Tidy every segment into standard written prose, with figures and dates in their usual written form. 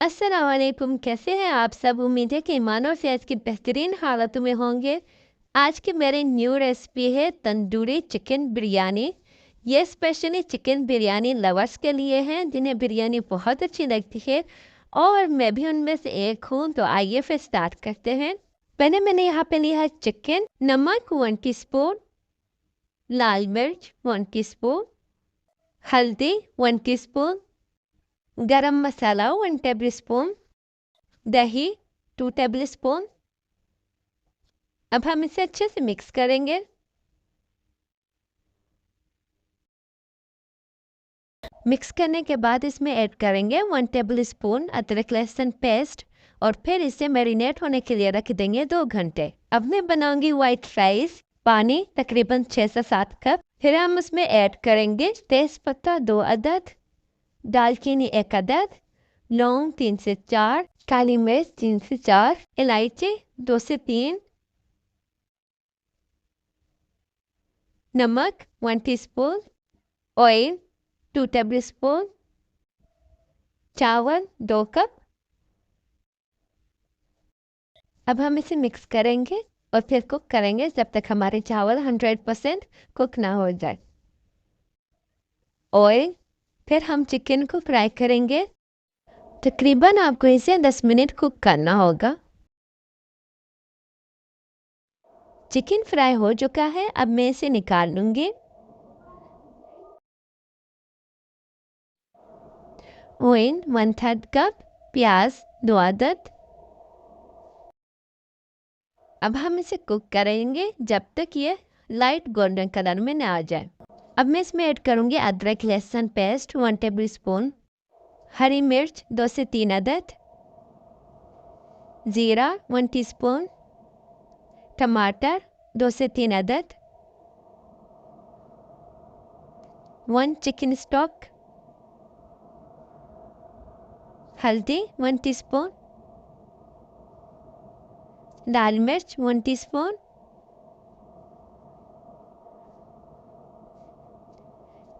अस्सलामुअलैकुम, कैसे हैं आप सब। उम्मीद है कि ईमान और सेहत की बेहतरीन हालतों में होंगे। आज की मेरी न्यू रेसिपी है तंदूरी चिकन बिरयानी। ये स्पेशली चिकन बिरयानी लवर्स के लिए हैं जिन्हें बिरयानी बहुत अच्छी लगती है, और मैं भी उनमें से एक हूँ। तो आइए फिर स्टार्ट करते हैं। पहले मैंने यहाँ पे लिया है चिकन, नमक 1 टीस्पून, लाल मिर्च 1 टीस्पून, हल्दी 1 टीस्पून, गरम मसाला 1 टेबल स्पून, दही 2 टेबल स्पून। अब हम इसे अच्छे से मिक्स करेंगे। मिक्स करने के बाद इसमें ऐड करेंगे 1 टेबल स्पून अदरक लहसुन पेस्ट, और फिर इसे मैरिनेट होने के लिए रख देंगे 2 घंटे। अब मैं बनाऊंगी वाइट राइस। पानी तकरीबन 6 से 7 कप। फिर हम उसमें ऐड करेंगे तेज पत्ता 2 अदद, दालचीनी 1 अदद, लौंग 3 से 4, काली मिर्च 3 से 4, इलायची 2 से 3, नमक 1 टीस्पून, ऑयल 2 टेबल स्पून, चावल 2 कप। अब हम इसे मिक्स करेंगे और फिर कुक करेंगे जब तक हमारे चावल 100% कुक ना हो जाए। ऑयल, फिर हम चिकन को फ्राई करेंगे। तकरीबन आपको इसे 10 मिनट कुक करना होगा। चिकन फ्राई हो चुका है, अब मैं इसे निकाल लूँगी। ऑयल 1/3 कप, प्याज 2 अदद। अब हम इसे कुक करेंगे जब तक ये लाइट गोल्डन कलर में ना आ जाए। अब मैं इसमें ऐड करूँगी अदरक लहसुन पेस्ट 1 टेबल स्पून, हरी मिर्च 2 से 3 अदद, ज़ीरा 1 टीस्पून, टमाटर 2 से 3 अदद, 1 चिकन स्टॉक, हल्दी 1 टीस्पून, लाल मिर्च 1 टीस्पून,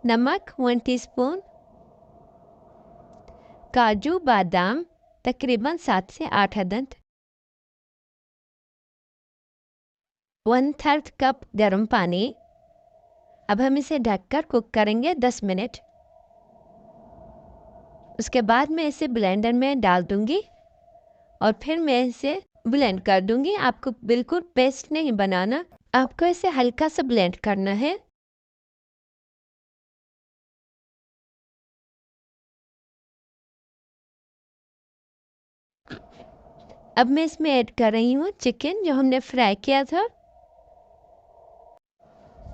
नमक 1 टीस्पून, काजू बादाम तकरीबन 7 से 8 अदद, 1/3 कप गर्म पानी। अब हम इसे ढककर कुक करेंगे 10 मिनट। उसके बाद मैं इसे ब्लेंडर में डाल दूंगी और फिर मैं इसे ब्लेंड कर दूंगी। आपको बिल्कुल पेस्ट नहीं बनाना, आपको इसे हल्का सा ब्लेंड करना है। अब मैं इसमें ऐड कर रही हूँ चिकन जो हमने फ्राई किया था।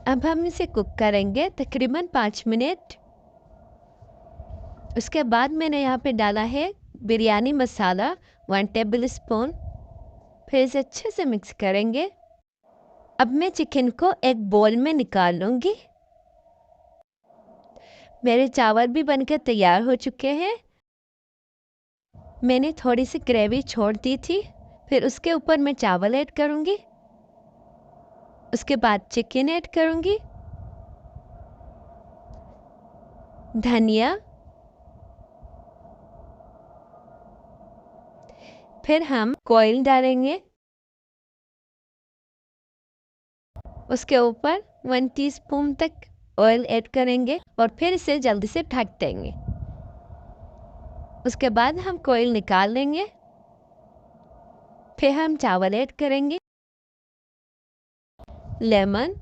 अब हम इसे कुक करेंगे तकरीबन 5 मिनट। उसके बाद मैंने यहाँ पे डाला है बिरयानी मसाला 1 टेबल स्पून। फिर इसे अच्छे से मिक्स करेंगे। अब मैं चिकन को एक बोल में निकाल लूँगी। मेरे चावल भी बनकर तैयार हो चुके हैं। मैंने थोड़ी सी ग्रेवी छोड़ दी थी, फिर उसके ऊपर मैं चावल ऐड करूँगी। उसके बाद चिकन ऐड करूँगी, धनिया, फिर हम ऑयल डालेंगे। उसके ऊपर 1 टीस्पून तक ऑयल ऐड करेंगे और फिर इसे जल्दी से ढक देंगे। उसके बाद हम ऑयल निकाल लेंगे। फिर हम चावल ऐड करेंगे, लेमन,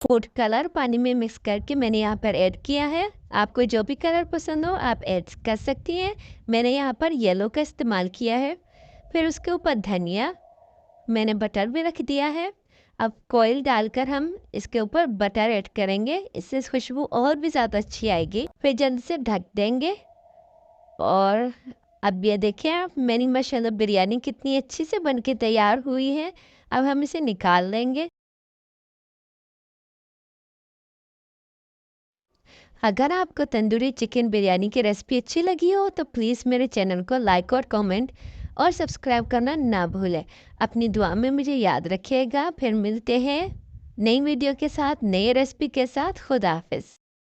फूड कलर पानी में मिक्स करके मैंने यहाँ पर ऐड किया है। आपको जो भी कलर पसंद हो आप ऐड कर सकती हैं। मैंने यहाँ पर येलो का इस्तेमाल किया है। फिर उसके ऊपर धनिया, मैंने बटर भी रख दिया है। अब ऑयल डालकर हम इसके ऊपर बटर ऐड करेंगे, इससे खुशबू और भी ज़्यादा अच्छी आएगी। फिर जल्दी से ढक देंगे। और अब ये देखें आप, मेरी माशाल्लाह बिरयानी कितनी अच्छी से बनके तैयार हुई है। अब हम इसे निकाल लेंगे। अगर आपको तंदूरी चिकन बिरयानी की रेसिपी अच्छी लगी हो तो प्लीज़ मेरे चैनल को लाइक और कमेंट और सब्सक्राइब करना ना भूलें। अपनी दुआ में मुझे याद रखिएगा। फिर मिलते हैं नई वीडियो के साथ, नई रेसिपी के साथ। खुदा हाफिज़।